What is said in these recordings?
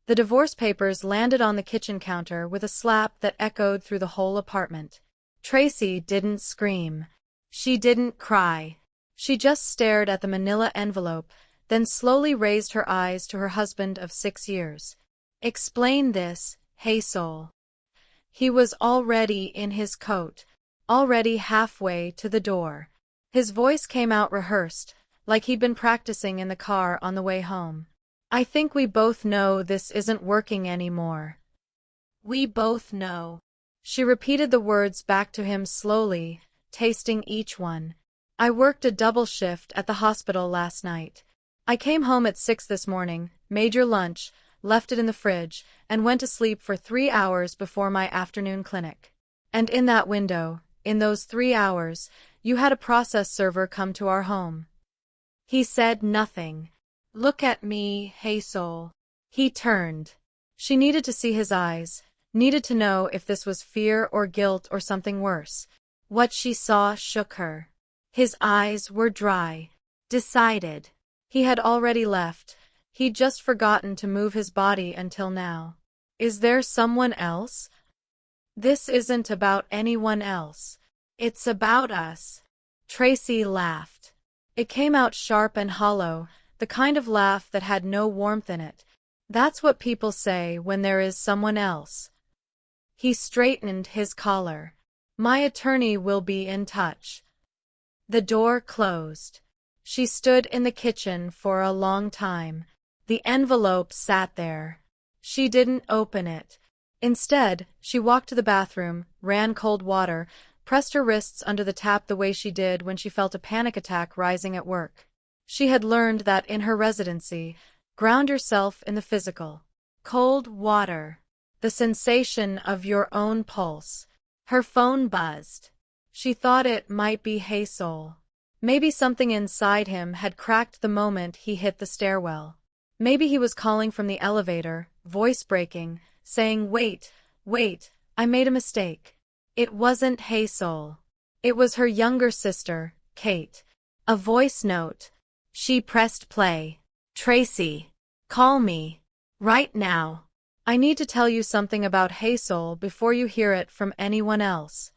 The divorce papers landed on the kitchen counter with a slap that echoed through the whole apartment. Tracy didn't scream. She didn't cry. She just stared at the manila envelope, then slowly raised her eyes to her husband of 6 years. "Explain this, Hazel." He was already in his coat, already halfway to the door. His voice came out rehearsed, like he'd been practicing in the car on the way home. "I think we both know this isn't working anymore. We both know." She repeated the words back to him slowly, tasting each one. "I worked a double shift at the hospital last night. I came home at 6 this morning, made your lunch, left it in the fridge, and went to sleep for 3 hours before my afternoon clinic. And in that window, in those 3 hours, you had a process server come to our home." He said nothing. "Look at me, Hazel." He turned. She needed to see his eyes, needed to know if this was fear or guilt or something worse. What she saw shook her. His eyes were dry, decided. He had already left. He'd just forgotten to move his body until now. "Is there someone else?" "This isn't about anyone else. It's about us." Tracy laughed. It came out sharp and hollow, the kind of laugh that had no warmth in it. "That's what people say when there is someone else." He straightened his collar. "My attorney will be in touch." The door closed. She stood in the kitchen for a long time. The envelope sat there. She didn't open it. Instead, she walked to the bathroom, ran cold water, pressed her wrists under the tap the way she did when she felt a panic attack rising at work. She had learned that in her residency, ground yourself in the physical. Cold water. The sensation of your own pulse. Her phone buzzed. She thought it might be Hazel. Maybe something inside him had cracked the moment he hit the stairwell. Maybe he was calling from the elevator, voice breaking, saying, "Wait, wait, I made a mistake." It wasn't Hazel. It was her younger sister, Kate. A voice note. She pressed play. "Tracy, call me. Right now. I need to tell you something about Hazel before you hear it from anyone else."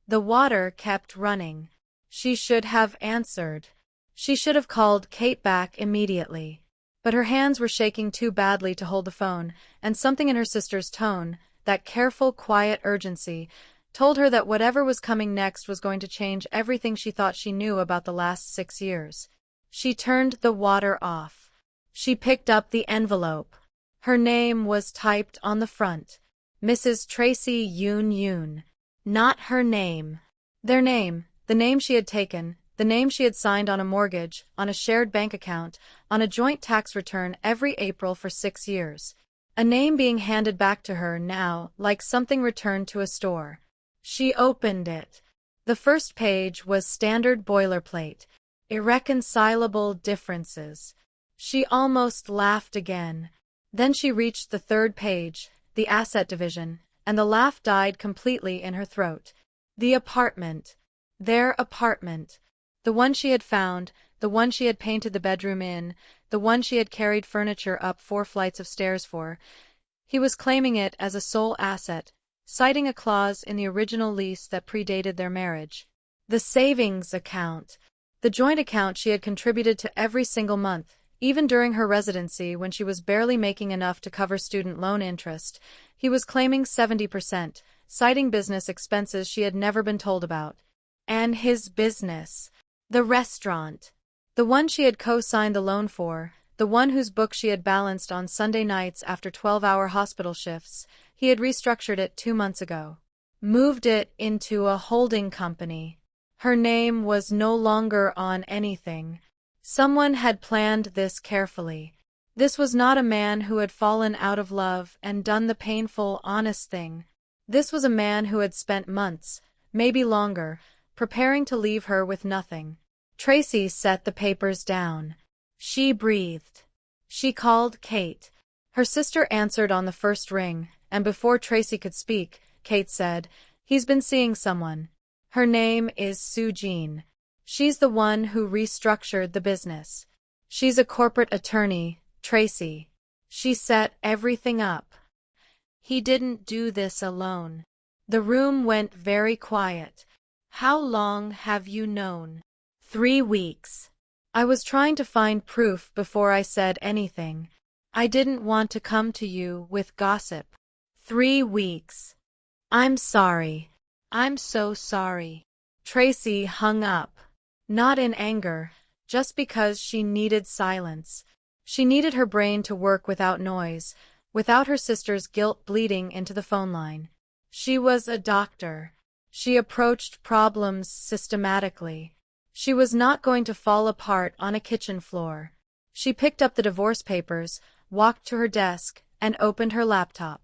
The water kept running. She should have answered. She should have called Kate back immediately. But her hands were shaking too badly to hold the phone, and something in her sister's tone, that careful, quiet urgency, told her that whatever was coming next was going to change everything she thought she knew about the last 6 years. She turned the water off. She picked up the envelope. Her name was typed on the front. Mrs. Tracy Yoon. Not her name. Their name, the name she had taken, the name she had signed on a mortgage, on a shared bank account, on a joint tax return every April for 6 years. A name being handed back to her now, like something returned to a store. She opened it. The first page was standard boilerplate. Irreconcilable differences. She almost laughed again. Then she reached the third page, the asset division, and the laugh died completely in her throat. The apartment. Their apartment. The one she had found, the one she had painted the bedroom in, the one she had carried furniture up 4 flights of stairs for. He was claiming it as a sole asset, citing a clause in the original lease that predated their marriage. The savings account. The joint account she had contributed to every single month, even during her residency when she was barely making enough to cover student loan interest. He was claiming 70%, citing business expenses she had never been told about. And his business. The restaurant. The one she had co-signed the loan for, the one whose book she had balanced on Sunday nights after 12-hour hospital shifts. He had restructured it 2 months ago. Moved it into a holding company. Her name was no longer on anything. Someone had planned this carefully. This was not a man who had fallen out of love and done the painful, honest thing. This was a man who had spent months, maybe longer, preparing to leave her with nothing. Tracy set the papers down. She breathed. She called Kate. Her sister answered on the first ring, and before Tracy could speak, Kate said, "He's been seeing someone. Her name is Sujin. She's the one who restructured the business. She's a corporate attorney, Tracy. She set everything up. He didn't do this alone. The room went very quiet. How long have you known? 3 weeks. I was trying to find proof before I said anything. I didn't want to come to you with gossip. 3 weeks. I'm sorry. I'm so sorry. Tracy hung up. Not in anger, just because she needed silence. She needed her brain to work without noise, without her sister's guilt bleeding into the phone line. She was a doctor. She approached problems systematically. She was not going to fall apart on a kitchen floor. She picked up the divorce papers, walked to her desk, and opened her laptop.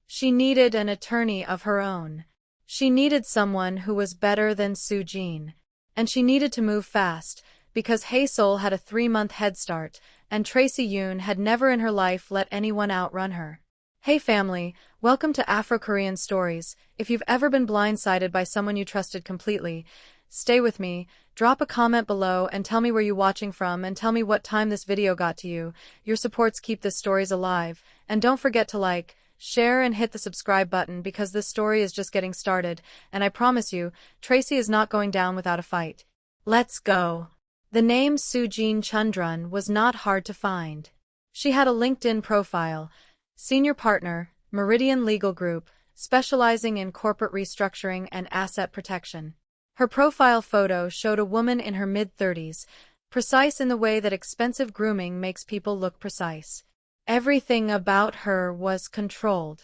She needed an attorney of her own. She needed someone who was better than Soo-jin. And she needed to move fast, because Hae-sol had a 3-month head start, and Tracy Yoon had never in her life let anyone outrun her. Hey family, welcome to Afro-Korean Stories. If you've ever been blindsided by someone you trusted completely, stay with me, drop a comment below and tell me where you're watching from and tell me what time this video got to you. Your supports keep this stories alive. And don't forget to like, share and hit the subscribe button because this story is just getting started, and I promise you, Tracy is not going down without a fight. Let's go. The name Soo-jin Chundrun was not hard to find. She had a LinkedIn profile, senior partner, Meridian Legal Group, specializing in corporate restructuring and asset protection. Her profile photo showed a woman in her mid-30s, precise in the way that expensive grooming makes people look precise. Everything about her was controlled,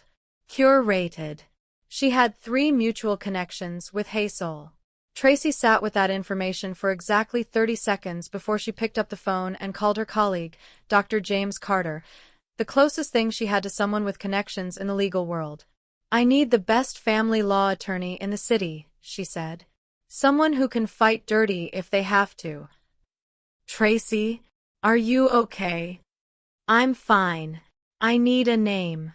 curated. She had 3 mutual connections with Hae-sol. Tracy sat with that information for exactly 30 seconds before she picked up the phone and called her colleague, Dr. James Carter, the closest thing she had to someone with connections in the legal world. I need the best family law attorney in the city, she said. Someone who can fight dirty if they have to. Tracy, are you okay? I'm fine. I need a name.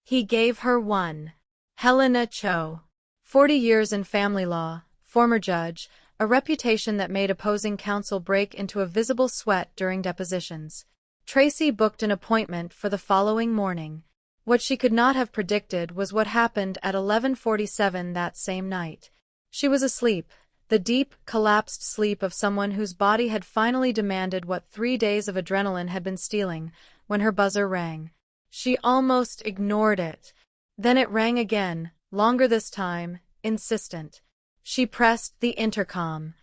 He gave her one. Helena Cho. 40 years in family law, former judge, a reputation that made opposing counsel break into a visible sweat during depositions. Tracy booked an appointment for the following morning. What she could not have predicted was what happened at 11:47 that same night. She was asleep, the deep, collapsed sleep of someone whose body had finally demanded what 3 days of adrenaline had been stealing, when her buzzer rang. She almost ignored it. Then it rang again, longer this time, insistent. She pressed the intercom.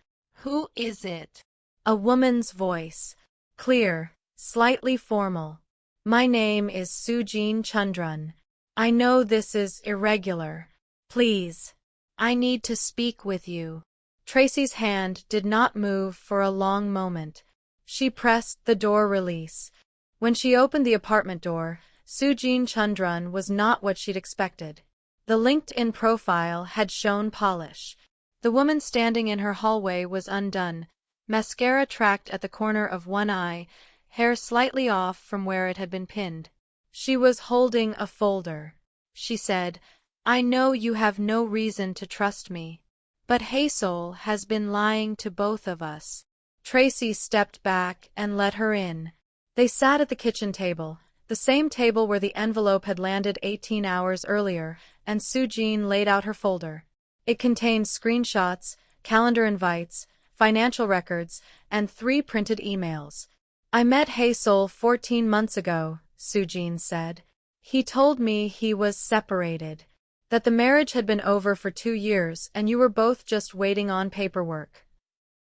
Who is it? A woman's voice. Clear, slightly formal. My name is Soo-jin Chundrun. I know this is irregular. Please. I need to speak with you. Tracy's hand did not move for a long moment. She pressed the door release. When she opened the apartment door, Soo-jin Chundrun was not what she'd expected. The LinkedIn profile had shown polish. The woman standing in her hallway was undone, mascara tracked at the corner of one eye, hair slightly off from where it had been pinned. She was holding a folder. She said, I know you have no reason to trust me, but Hae-sol has been lying to both of us. Tracy stepped back and let her in. They sat at the kitchen table, the same table where the envelope had landed 18 hours earlier, and Soo-jin laid out her folder. It contained screenshots, calendar invites, financial records, and 3 printed emails. I met Hae-sol 14 months ago, Soo-jin said. He told me he was separated, that the marriage had been over for 2 years and you were both just waiting on paperwork.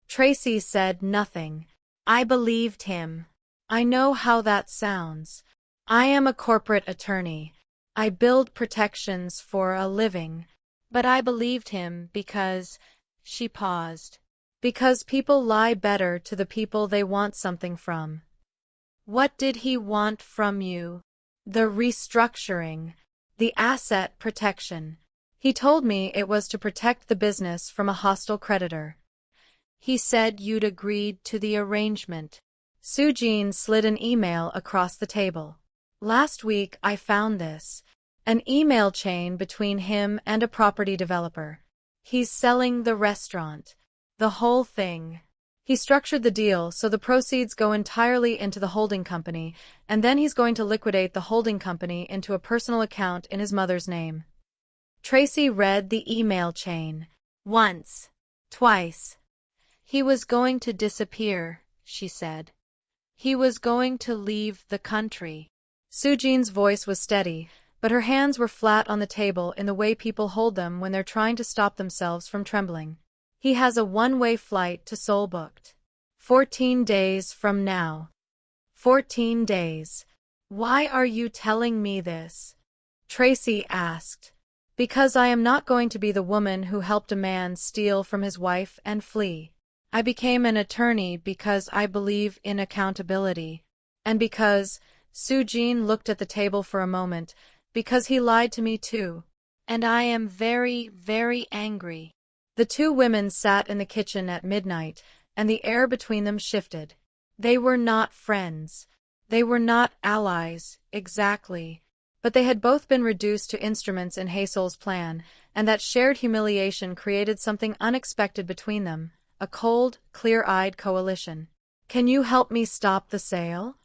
Tracy said nothing. I believed him. I know how that sounds. I am a corporate attorney. I build protections for a living. But I believed him because, she paused, because people lie better to the people they want something from. What did he want from you? The restructuring, the asset protection. He told me it was to protect the business from a hostile creditor. He said you'd agreed to the arrangement. Soo-jin slid an email across the table. Last week I found this. An email chain between him and a property developer. He's selling the restaurant. The whole thing. He structured the deal so the proceeds go entirely into the holding company, and then he's going to liquidate the holding company into a personal account in his mother's name. Tracy read the email chain. Once. Twice. He was going to disappear, she said. He was going to leave the country. Sujin's voice was steady, but her hands were flat on the table in the way people hold them when they're trying to stop themselves from trembling. He has a one-way flight to Seoul booked. 14 days from now. 14 days. Why are you telling me this? Tracy asked. Because I am not going to be the woman who helped a man steal from his wife and flee. I became an attorney because I believe in accountability. And because, Sujin looked at the table for a moment, because he lied to me too. And I am very, very angry. The two women sat in the kitchen at midnight, and the air between them shifted. They were not friends. They were not allies, exactly. But they had both been reduced to instruments in Hazel's plan, and that shared humiliation created something unexpected between them, a cold, clear-eyed coalition. Can you help me stop the sale?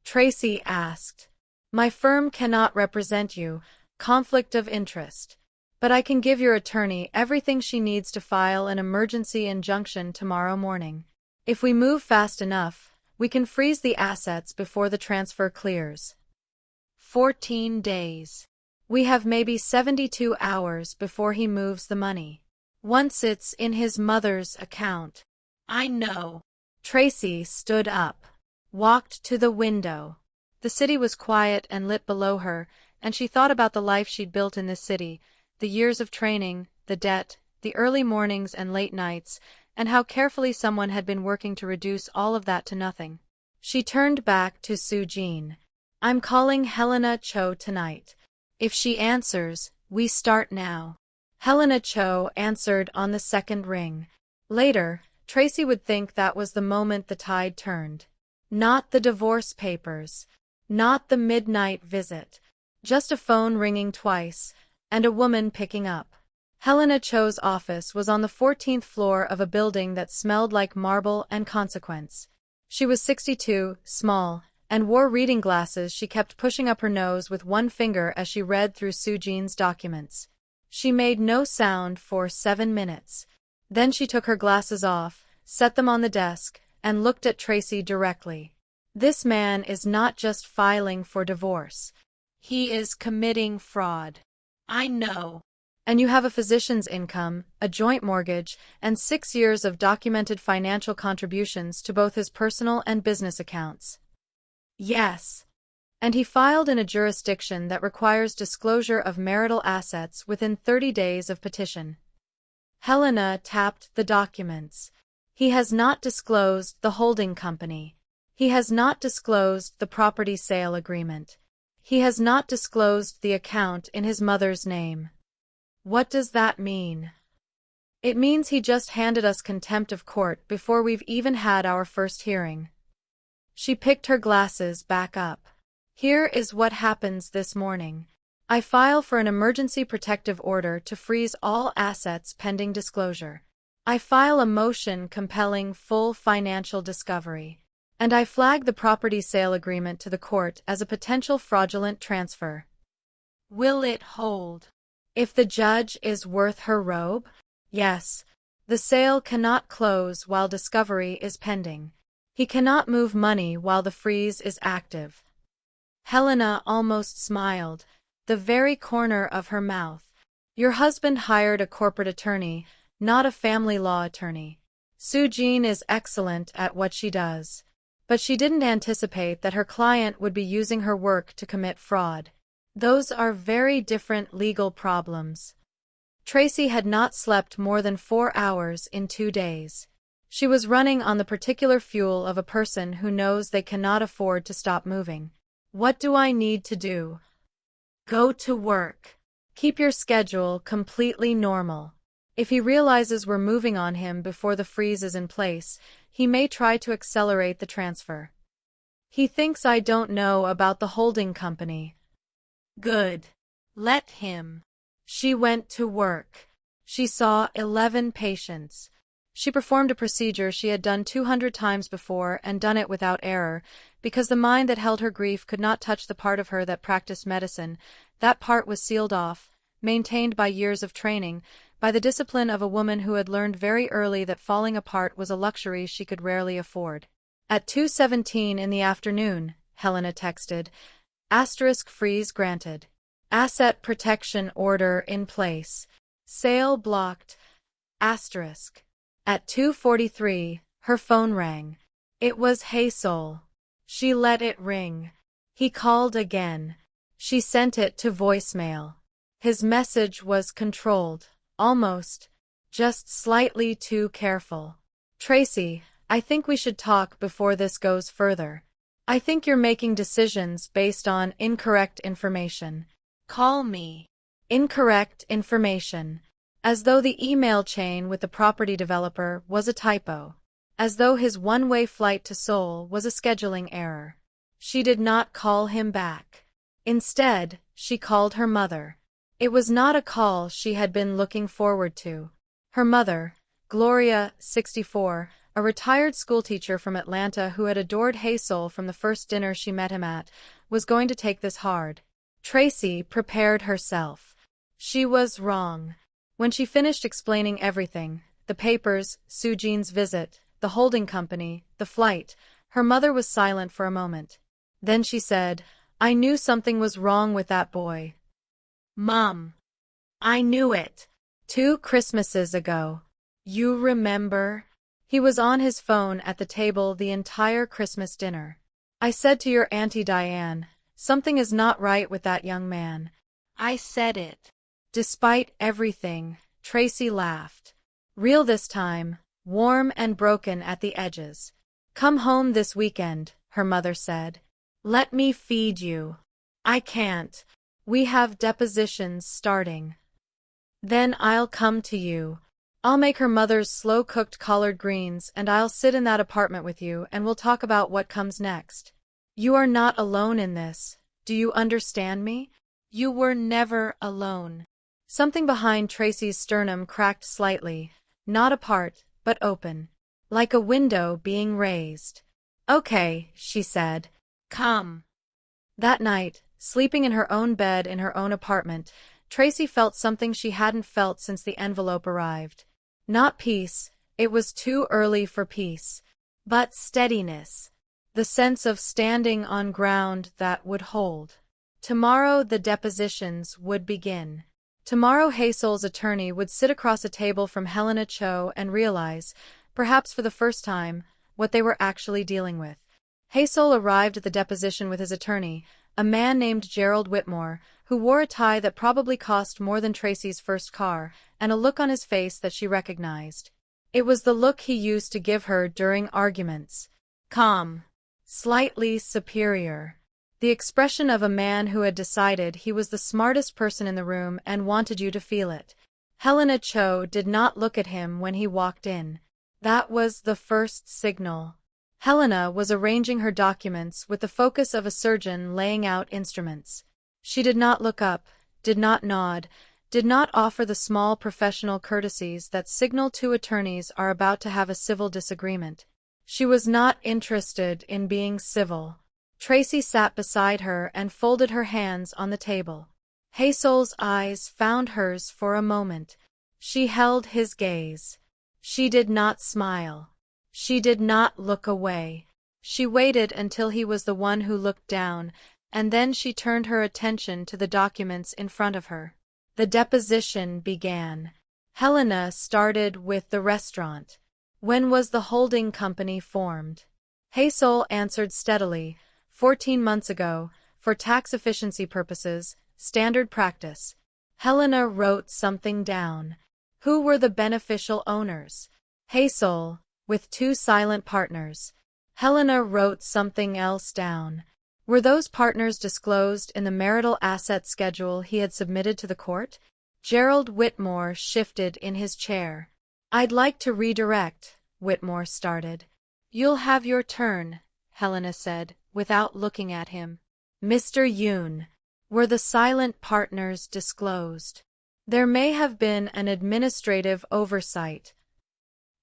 Tracy asked. My firm cannot represent you, conflict of interest. But I can give your attorney everything she needs to file an emergency injunction tomorrow morning. If we move fast enough, we can freeze the assets before the transfer clears. 14 days. We have maybe 72 hours before he moves the money. Once it's in his mother's account. I know. Tracy stood up, walked to the window. The city was quiet and lit below her, and she thought about the life she'd built in this city, the years of training, the debt, the early mornings and late nights, and how carefully someone had been working to reduce all of that to nothing. She turned back to Sujin. I'm calling Helena Cho tonight. If she answers, we start now. Helena Cho answered on the second ring. Later, Tracy would think that was the moment the tide turned. Not the divorce papers. Not the midnight visit. Just a phone ringing twice, and a woman picking up. Helena Cho's office was on the 14th floor of a building that smelled like marble and consequence. She was 62, small, and wore reading glasses she kept pushing up her nose with one finger as she read through Sujin's documents. She made no sound for 7 minutes. Then she took her glasses off, set them on the desk, and looked at Tracy directly. This man is not just filing for divorce. He is committing fraud. I know. And you have a physician's income, a joint mortgage, and 6 years of documented financial contributions to both his personal and business accounts. Yes. And he filed in a jurisdiction that requires disclosure of marital assets within 30 days of petition. Helena tapped the documents. He has not disclosed the holding company. He has not disclosed the property sale agreement. He has not disclosed the account in his mother's name. What does that mean? It means he just handed us contempt of court before we've even had our first hearing. She picked her glasses back up. Here is what happens this morning. I file for an emergency protective order to freeze all assets pending disclosure. I file a motion compelling full financial discovery. And I flag the property sale agreement to the court as a potential fraudulent transfer. Will it hold? If the judge is worth her robe? Yes. The sale cannot close while discovery is pending. He cannot move money while the freeze is active. Helena almost smiled, the very corner of her mouth. Your husband hired a corporate attorney, not a family law attorney. Sujin is excellent at what she does. But she didn't anticipate that her client would be using her work to commit fraud. Those are very different legal problems. Tracy had not slept more than 4 hours in 2 days. She was running on the particular fuel of a person who knows they cannot afford to stop moving. What do I need to do? Go to work. Keep your schedule completely normal. If he realizes we're moving on him before the freeze is in place, he may try to accelerate the transfer. He thinks I don't know about the holding company. Good. Let him. She went to work. She saw 11 patients. She performed a procedure she had done 200 times before and done it without error, because the mind that held her grief could not touch the part of her that practiced medicine. That part was sealed off, maintained by years of training, by the discipline of a woman who had learned very early that falling apart was a luxury she could rarely afford. At 2:17 in the afternoon, Helena texted, *freeze granted. Asset protection order in place. Sale blocked. *. At 2:43, her phone rang. It was Haysol. She let it ring. He called again. She sent it to voicemail. His message was controlled, almost, just slightly too careful. Tracy, I think we should talk before this goes further. I think you're making decisions based on incorrect information. Call me. Incorrect information. As though the email chain with the property developer was a typo. As though his one-way flight to Seoul was a scheduling error. She did not call him back. Instead, she called her mother. It was not a call she had been looking forward to. Her mother, Gloria, 64, a retired schoolteacher from Atlanta who had adored Haysol from the first dinner she met him at, was going to take this hard. Tracy prepared herself. She was wrong. When she finished explaining everything, the papers, Sujin's visit, the holding company, the flight, her mother was silent for a moment. Then she said, I knew something was wrong with that boy. Mom. I knew it. 2 Christmases ago. You remember? He was on his phone at the table the entire Christmas dinner. I said to your Auntie Diane, something is not right with that young man. I said it. Despite everything, Tracy laughed. Real this time, warm and broken at the edges. Come home this weekend, her mother said. Let me feed you. I can't. We have depositions starting. Then I'll come to you. I'll make her mother's slow-cooked collard greens and I'll sit in that apartment with you and we'll talk about what comes next. You are not alone in this. Do you understand me? You were never alone. Something behind Tracy's sternum cracked slightly, not apart, but open, like a window being raised. Okay, she said. Come. That night, sleeping in her own bed in her own apartment, Tracy felt something she hadn't felt since the envelope arrived. Not peace, it was too early for peace, but steadiness. The sense of standing on ground that would hold. Tomorrow the depositions would begin. Tomorrow Haysol's attorney would sit across a table from Helena Cho and realize, perhaps for the first time, what they were actually dealing with. Haysol arrived at the deposition with his attorney, a man named Gerald Whitmore, who wore a tie that probably cost more than Tracy's first car, and a look on his face that she recognized. It was the look he used to give her during arguments. Calm. Slightly superior. The expression of a man who had decided he was the smartest person in the room and wanted you to feel it. Helena Cho did not look at him when he walked in. That was the first signal. Helena was arranging her documents with the focus of a surgeon laying out instruments. She did not look up, did not nod, did not offer the small professional courtesies that signal two attorneys are about to have a civil disagreement. She was not interested in being civil. Tracy sat beside her and folded her hands on the table. Haysol's eyes found hers for a moment. She held his gaze. She did not smile. She did not look away. She waited until he was the one who looked down, and then she turned her attention to the documents in front of her. The deposition began. Helena started with the restaurant. When was the holding company formed? Haysol answered steadily. 14 months ago, for tax efficiency purposes, standard practice. Helena wrote something down. Who were the beneficial owners? Haysol, with 2 silent partners. Helena wrote something else down. Were those partners disclosed in the marital asset schedule he had submitted to the court? Gerald Whitmore shifted in his chair. I'd like to redirect, Whitmore started. You'll have your turn, Helena said, without looking at him. Mr. Yoon, were the silent partners disclosed? There may have been an administrative oversight.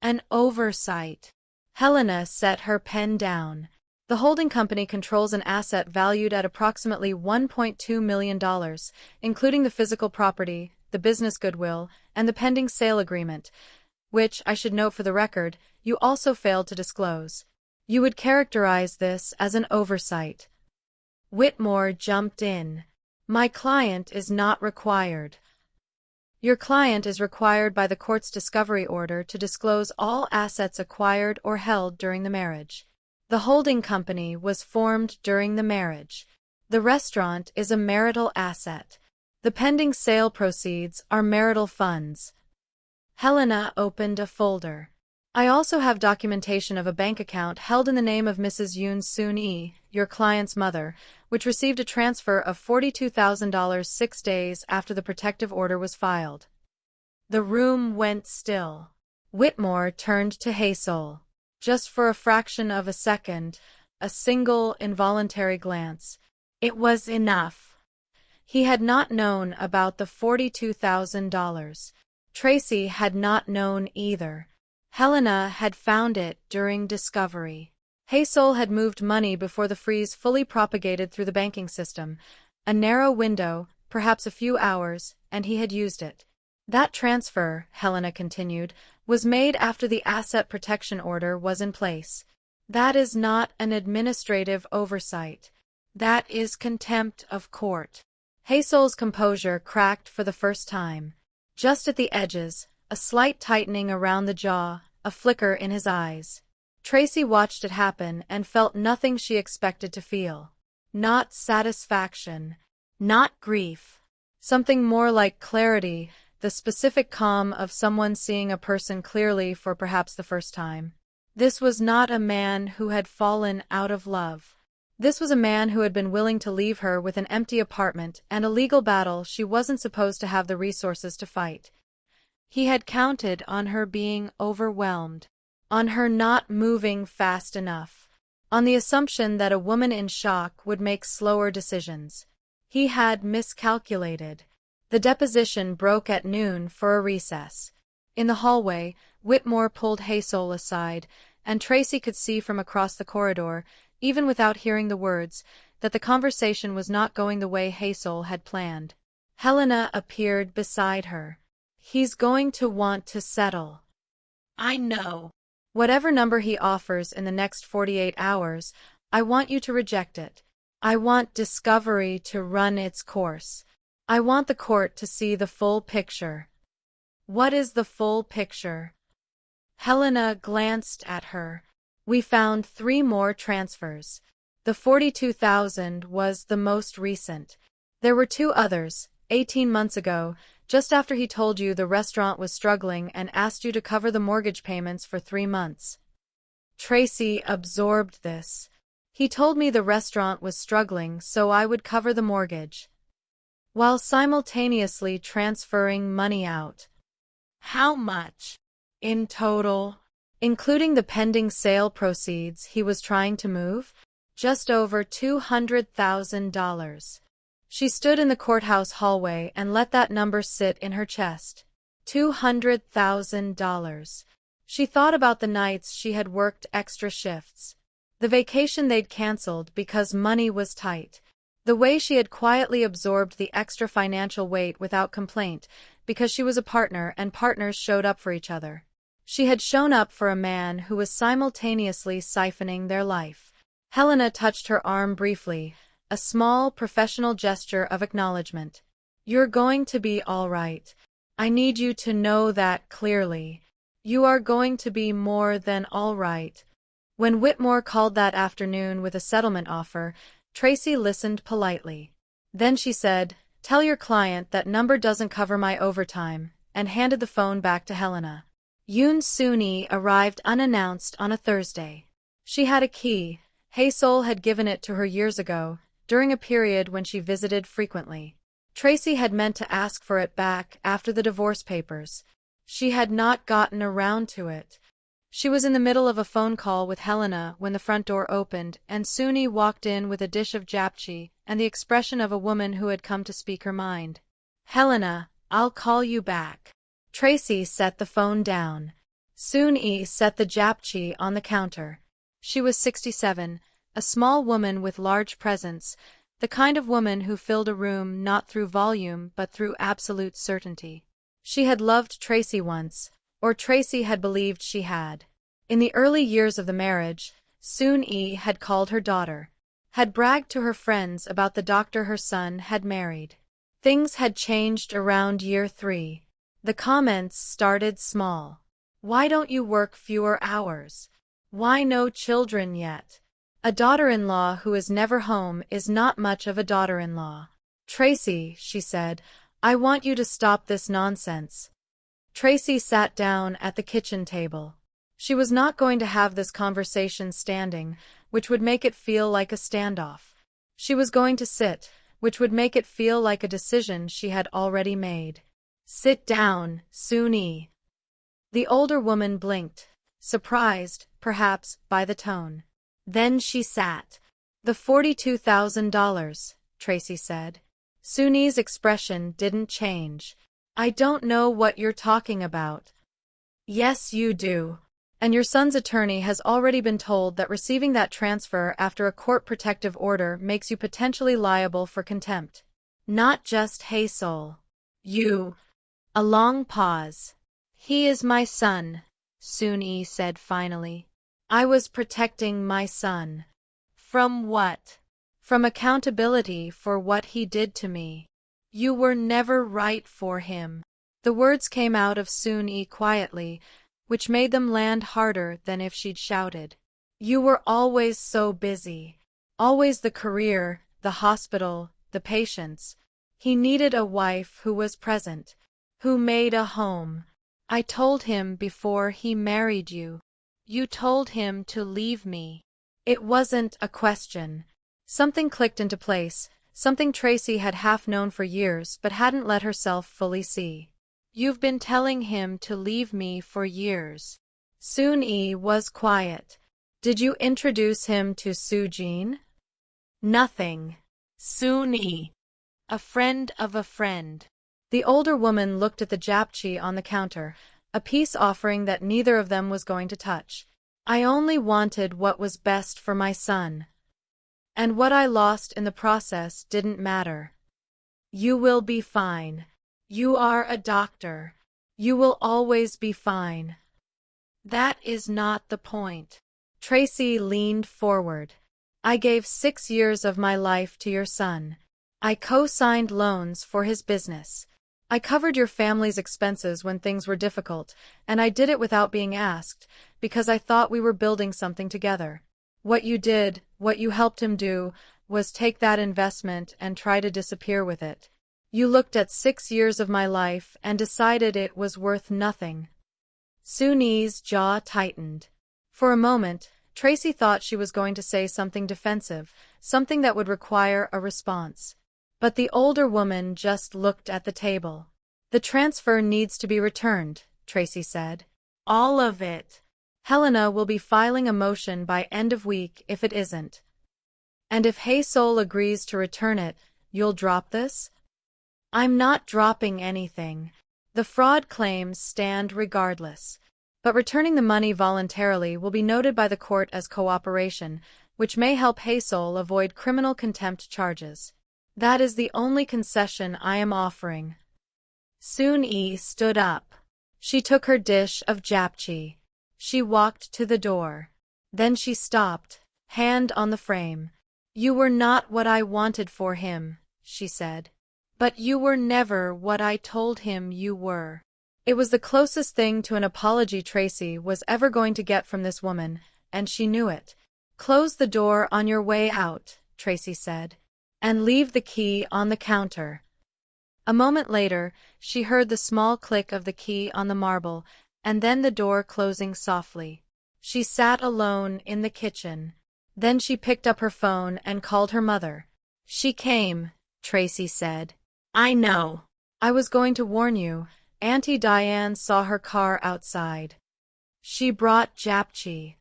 An oversight. Helena set her pen down. The holding company controls an asset valued at approximately $1.2 million, including the physical property, the business goodwill, and the pending sale agreement, which, I should note for the record, you also failed to disclose. You would characterize this as an oversight. Whitmore jumped in. My client is not required. Your client is required by the court's discovery order to disclose all assets acquired or held during the marriage. The holding company was formed during the marriage. The restaurant is a marital asset. The pending sale proceeds are marital funds. Helena opened a folder. I also have documentation of a bank account held in the name of Mrs. Yoon Soon-yi, your client's mother, which received a transfer of $42,000 6 days after the protective order was filed. The room went still. Whitmore turned to Hazel. Just for a fraction of a second, a single involuntary glance. It was enough. He had not known about the $42,000. Tracy had not known either. Helena had found it during discovery. Hazel had moved money before the freeze fully propagated through the banking system. A narrow window, perhaps a few hours, and he had used it. That transfer, Helena continued, was made after the asset protection order was in place. That is not an administrative oversight. That is contempt of court. Hazel's composure cracked for the first time. Just at the edges, a slight tightening around the jaw, a flicker in his eyes. Tracy watched it happen and felt nothing she expected to feel. Not satisfaction. Not grief. Something more like clarity, the specific calm of someone seeing a person clearly for perhaps the first time. This was not a man who had fallen out of love. This was a man who had been willing to leave her with an empty apartment and a legal battle she wasn't supposed to have the resources to fight. He had counted on her being overwhelmed, on her not moving fast enough, on the assumption that a woman in shock would make slower decisions. He had miscalculated. The deposition broke at noon for a recess. In the hallway, Whitmore pulled Hazel aside, and Tracy could see from across the corridor, even without hearing the words, that the conversation was not going the way Hazel had planned. Helena appeared beside her. He's going to want to settle. I know. Whatever number he offers in the next 48 hours, I want you to reject it. I want discovery to run its course. I want the court to see the full picture. What is the full picture? Helena glanced at her. We found 3 more transfers. The $42,000 was the most recent. There were 2 others, 18 months ago, just after he told you the restaurant was struggling and asked you to cover the mortgage payments for 3 months. Tracy absorbed this. He told me the restaurant was struggling so I would cover the mortgage, while simultaneously transferring money out. How much? In total? Including the pending sale proceeds he was trying to move? Just over $200,000. She stood in the courthouse hallway and let that number sit in her chest. $200,000. She thought about the nights she had worked extra shifts, the vacation they'd canceled because money was tight, the way she had quietly absorbed the extra financial weight without complaint because she was a partner and partners showed up for each other. She had shown up for a man who was simultaneously siphoning their life. Helena touched her arm briefly, a small professional gesture of acknowledgement. You're going to be all right. I need you to know that clearly. You are going to be more than all right. When Whitmore called that afternoon with a settlement offer, Tracy listened politely. Then she said, "Tell your client that number doesn't cover my overtime," and handed the phone back to Helena. Yoon Soon-yi arrived unannounced on a Thursday. She had a key. Hazel had given it to her years ago, during a period when she visited frequently. Tracy had meant to ask for it back after the divorce papers. She had not gotten around to it. She was in the middle of a phone call with Helena when the front door opened, and Soon-yi walked in with a dish of japchae and the expression of a woman who had come to speak her mind. "Helena, I'll call you back." Tracy set the phone down. Soon-Yi set the japchae on the counter. She was 67, a small woman with large presence, the kind of woman who filled a room not through volume but through absolute certainty. She had loved Tracy once, or Tracy had believed she had. In the early years of the marriage, Soon-Yi had called her daughter, had bragged to her friends about the doctor her son had married. Things had changed around year 3. The comments started small. Why don't you work fewer hours? Why no children yet? A daughter-in-law who is never home is not much of a daughter-in-law. Tracy, she said, I want you to stop this nonsense. Tracy sat down at the kitchen table. She was not going to have this conversation standing, which would make it feel like a standoff. She was going to sit, which would make it feel like a decision she had already made. Sit down, Soon-Yi. The older woman blinked, surprised, perhaps, by the tone. Then she sat. The $42,000, Tracy said. Soon-Yi's expression didn't change. I don't know what you're talking about. Yes, you do. And your son's attorney has already been told that receiving that transfer after a court protective order makes you potentially liable for contempt. Not just Haesol. You. A long pause. He is my son, Soon-Yi said finally. I was protecting my son. From what? From accountability for what he did to me. You were never right for him. The words came out of Soon-Yi quietly, which made them land harder than if she'd shouted. You were always so busy. Always the career, the hospital, the patients. He needed a wife who was present, who made a home. I told him before he married you. You told him to leave me. It wasn't a question. Something clicked into place, something Tracy had half known for years but hadn't let herself fully see. You've been telling him to leave me for years. Soon-Yi was quiet. Did you introduce him to Soo-Jin? Nothing. Soon-Yi. A friend of a friend. The older woman looked at the japchae on the counter, a peace offering that neither of them was going to touch. I only wanted what was best for my son. And what I lost in the process didn't matter. You will be fine. You are a doctor. You will always be fine. That is not the point. Tracy leaned forward. I gave 6 years of my life to your son. I co-signed loans for his business. I covered your family's expenses when things were difficult, and I did it without being asked, because I thought we were building something together. What you did, what you helped him do, was take that investment and try to disappear with it. You looked at 6 years of my life and decided it was worth nothing. Soon-Yi's jaw tightened. For a moment, Tracy thought she was going to say something defensive, something that would require a response. But the older woman just looked at the table. The transfer needs to be returned, Tracy said. All of it. Helena will be filing a motion by end of week if it isn't. And if Haesol agrees to return it, you'll drop this? I'm not dropping anything. The fraud claims stand regardless. But returning the money voluntarily will be noted by the court as cooperation, which may help Haesol avoid criminal contempt charges. That is the only concession I am offering. Soon-Yi stood up. She took her dish of japchae. She walked to the door. Then she stopped, hand on the frame. You were not what I wanted for him, she said. But you were never what I told him you were. It was the closest thing to an apology Tracy was ever going to get from this woman, and she knew it. Close the door on your way out, Tracy said. And leave the key on the counter. A moment later, she heard the small click of the key on the marble, and then the door closing softly. She sat alone in the kitchen. Then she picked up her phone and called her mother. She came, Tracy said. I know. I was going to warn you. Auntie Diane saw her car outside. She brought japchae.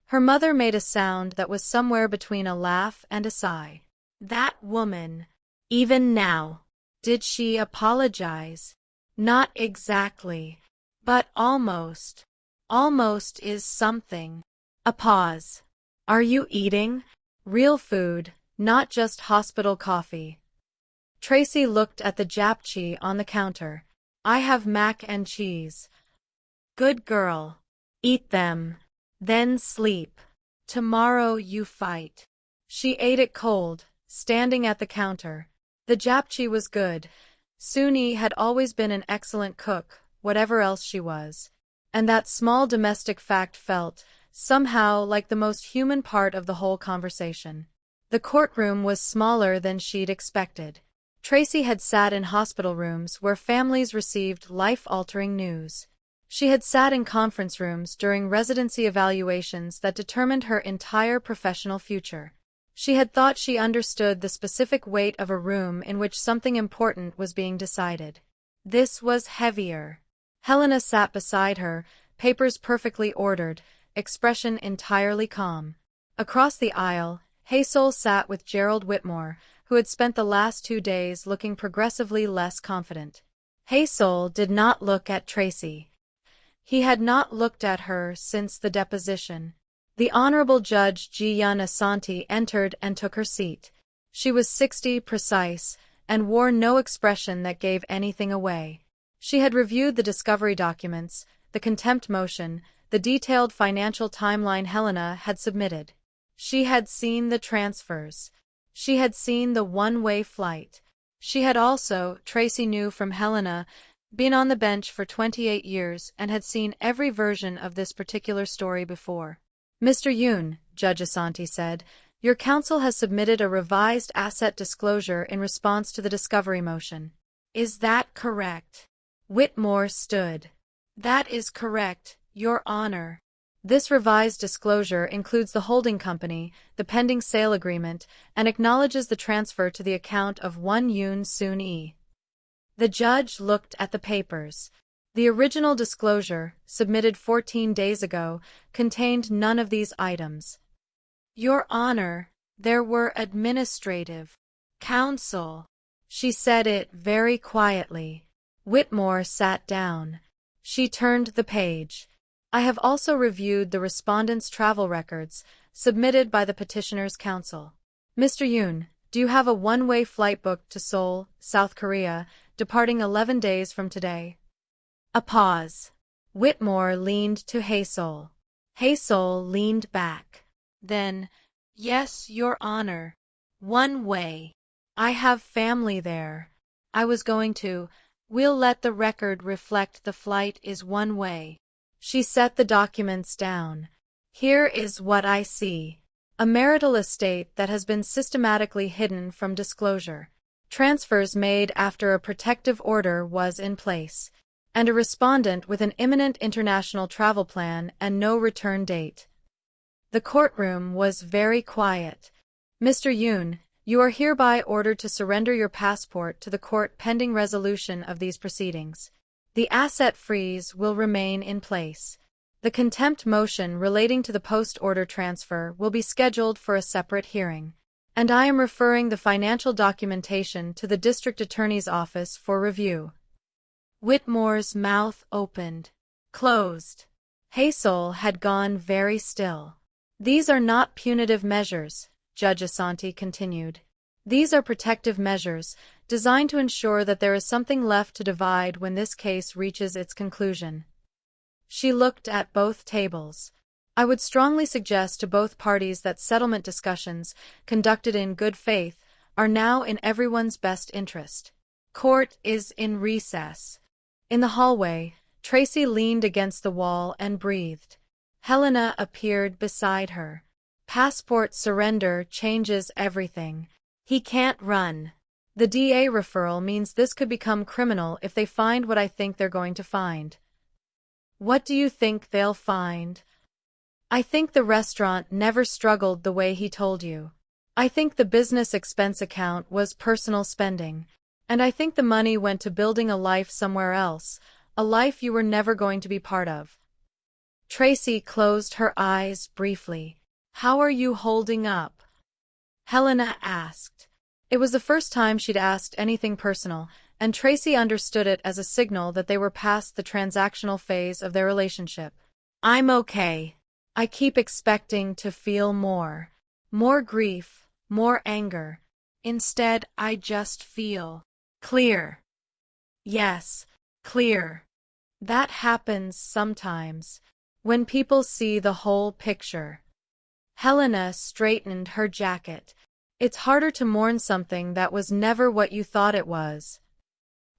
Her mother made a sound that was somewhere between a laugh and a sigh. That woman. Even now. Did she apologize? Not exactly. But almost. Almost is something. A pause. Are you eating? Real food, not just hospital coffee. Tracy looked at the japchae on the counter. I have mac and cheese. Good girl. Eat them. Then sleep. Tomorrow you fight. She ate it cold, standing at the counter. The japchae was good. Suni had always been an excellent cook, whatever else she was. And that small domestic fact felt, somehow, like the most human part of the whole conversation. The courtroom was smaller than she'd expected. Tracy had sat in hospital rooms where families received life-altering news. She had sat in conference rooms during residency evaluations that determined her entire professional future. She had thought she understood the specific weight of a room in which something important was being decided. This was heavier. Helena sat beside her, papers perfectly ordered, expression entirely calm. Across the aisle, Hazel sat with Gerald Whitmore, who had spent the last 2 days looking progressively less confident. Hazel did not look at Tracy. He had not looked at her since the deposition. The Honorable Judge Ji-Yun Asanti entered and took her seat. She was 60 precise, and wore no expression that gave anything away. She had reviewed the discovery documents, the contempt motion, the detailed financial timeline Helena had submitted. She had seen the transfers. She had seen the one-way flight. She had also, Tracy knew from Helena, been on the bench for 28 years and had seen every version of this particular story before. Mr. Yoon, Judge Asanti said, your counsel has submitted a revised asset disclosure in response to the discovery motion. Is that correct? Whitmore stood. That is correct, Your Honor. This revised disclosure includes the holding company, the pending sale agreement, and acknowledges the transfer to the account of one Yoon Soon-yi. The judge looked at the papers. The original disclosure, submitted 14 days ago, contained none of these items. Your Honor, there were administrative. Counsel. She said it very quietly. Whitmore sat down. She turned the page. I have also reviewed the respondent's travel records, submitted by the petitioner's counsel. Mr. Yoon, do you have a one-way flight booked to Seoul, South Korea, departing 11 days from today? A pause. Whitmore leaned to Hazel. Hazel leaned back. Then, yes, Your Honor. One way. I have family there. I was going to. We'll let the record reflect the flight is one way. She set the documents down. Here is what I see. A marital estate that has been systematically hidden from disclosure. Transfers made after a protective order was in place. And a respondent with an imminent international travel plan and no return date. The courtroom was very quiet. Mr. Yoon, you are hereby ordered to surrender your passport to the court pending resolution of these proceedings. The asset freeze will remain in place. The contempt motion relating to the post-order transfer will be scheduled for a separate hearing. And I am referring the financial documentation to the district attorney's office for review. Whitmore's mouth opened, closed. Hazel had gone very still. These are not punitive measures, Judge Asanti continued. These are protective measures, designed to ensure that there is something left to divide when this case reaches its conclusion. She looked at both tables. I would strongly suggest to both parties that settlement discussions, conducted in good faith, are now in everyone's best interest. Court is in recess. In the hallway, Tracy leaned against the wall and breathed. Helena appeared beside her. Passport surrender changes everything. He can't run. The DA referral means this could become criminal if they find what I think they're going to find. What do you think they'll find? I think the restaurant never struggled the way he told you. I think the business expense account was personal spending. And I think the money went to building a life somewhere else, a life you were never going to be part of. Tracy closed her eyes briefly. How are you holding up? Helena asked. It was the first time she'd asked anything personal, and Tracy understood it as a signal that they were past the transactional phase of their relationship. I'm okay. I keep expecting to feel more. More grief, more anger. Instead, I just feel clear. Yes, clear. That happens sometimes, when people see the whole picture. Helena straightened her jacket. It's harder to mourn something that was never what you thought it was.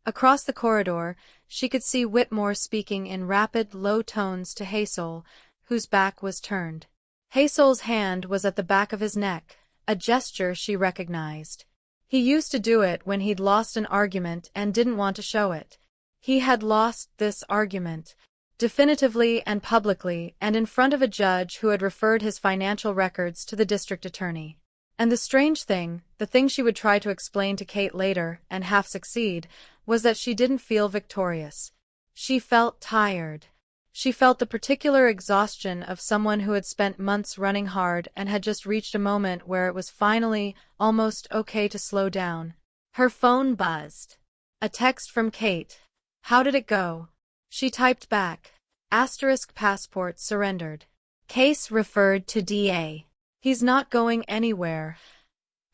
Across the corridor, she could see Whitmore speaking in rapid, low tones to Hazel, whose back was turned. Hazel's hand was at the back of his neck, a gesture she recognized. He used to do it when he'd lost an argument and didn't want to show it. He had lost this argument, definitively and publicly, and in front of a judge who had referred his financial records to the district attorney. And the strange thing, the thing she would try to explain to Kate later, and half succeed, was that she didn't feel victorious. She felt tired. She felt the particular exhaustion of someone who had spent months running hard and had just reached a moment where it was finally almost okay to slow down. Her phone buzzed. A text from Kate. How did it go? She typed back. *passport surrendered. Case referred to DA. He's not going anywhere. *.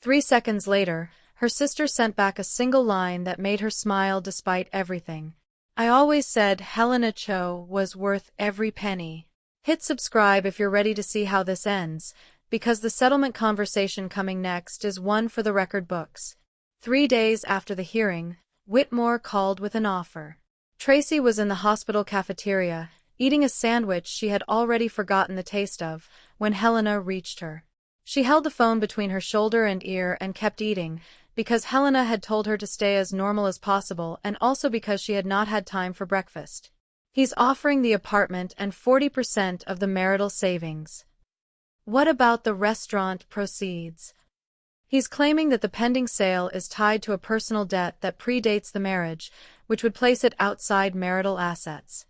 3 seconds later, her sister sent back a single line that made her smile despite everything. I always said Helena Cho was worth every penny. Hit subscribe if you're ready to see how this ends, because the settlement conversation coming next is one for the record books. 3 days after the hearing, Whitmore called with an offer. Tracy was in the hospital cafeteria, eating a sandwich she had already forgotten the taste of, when Helena reached her. She held the phone between her shoulder and ear and kept eating, because Helena had told her to stay as normal as possible and also because she had not had time for breakfast. He's offering the apartment and 40% of the marital savings. What about the restaurant proceeds? He's claiming that the pending sale is tied to a personal debt that predates the marriage, which would place it outside marital assets.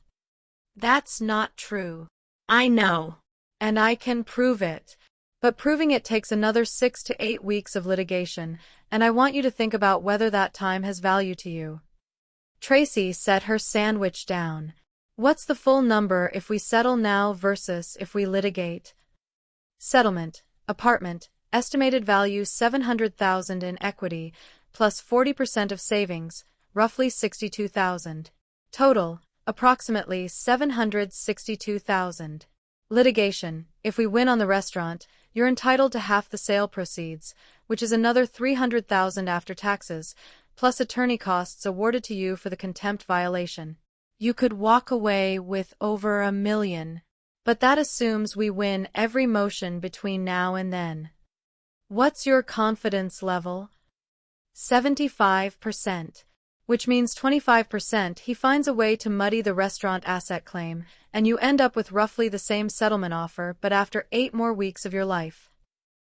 That's not true. I know. And I can prove it. But proving it takes another 6 to 8 weeks of litigation, and I want you to think about whether that time has value to you. Tracy set her sandwich down. What's the full number if we settle now versus if we litigate? Settlement, apartment, estimated value $700,000 in equity, plus 40% of savings, roughly $62,000. Total, approximately $762,000. Litigation, if we win on the restaurant, you're entitled to half the sale proceeds, which is another $300,000 after taxes, plus attorney costs awarded to you for the contempt violation. You could walk away with over $1 million. But that assumes we win every motion between now and then. What's your confidence level? 75%. Which means 25% he finds a way to muddy the restaurant asset claim, and you end up with roughly the same settlement offer but after 8 more weeks of your life.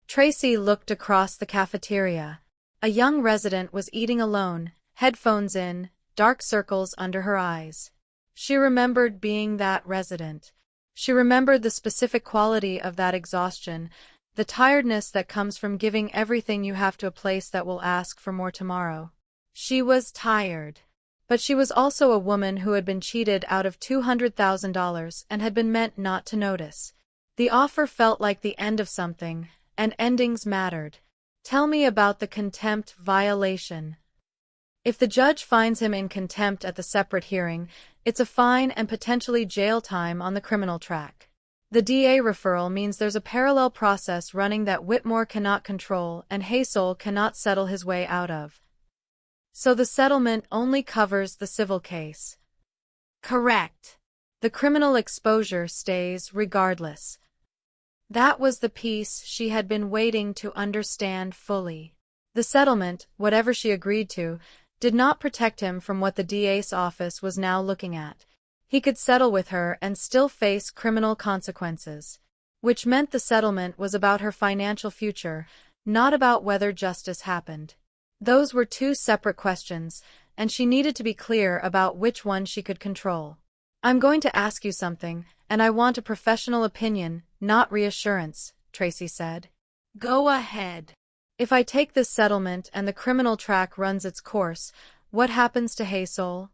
Tracy looked across the cafeteria. A young resident was eating alone, headphones in, dark circles under her eyes. She remembered being that resident. She remembered the specific quality of that exhaustion, the tiredness that comes from giving everything you have to a place that will ask for more tomorrow. She was tired. But she was also a woman who had been cheated out of $200,000 and had been meant not to notice. The offer felt like the end of something, and endings mattered. Tell me about the contempt violation. If the judge finds him in contempt at the separate hearing, it's a fine and potentially jail time on the criminal track. The DA referral means there's a parallel process running that Whitmore cannot control and Hazel cannot settle his way out of. So the settlement only covers the civil case. Correct. The criminal exposure stays regardless. That was the piece she had been waiting to understand fully. The settlement, whatever she agreed to, did not protect him from what the DA's office was now looking at. He could settle with her and still face criminal consequences, which meant the settlement was about her financial future, not about whether justice happened. Those were 2 separate questions, and she needed to be clear about which one she could control. I'm going to ask you something, and I want a professional opinion, not reassurance, Tracy said. Go ahead. If I take this settlement and the criminal track runs its course, what happens to Hazel?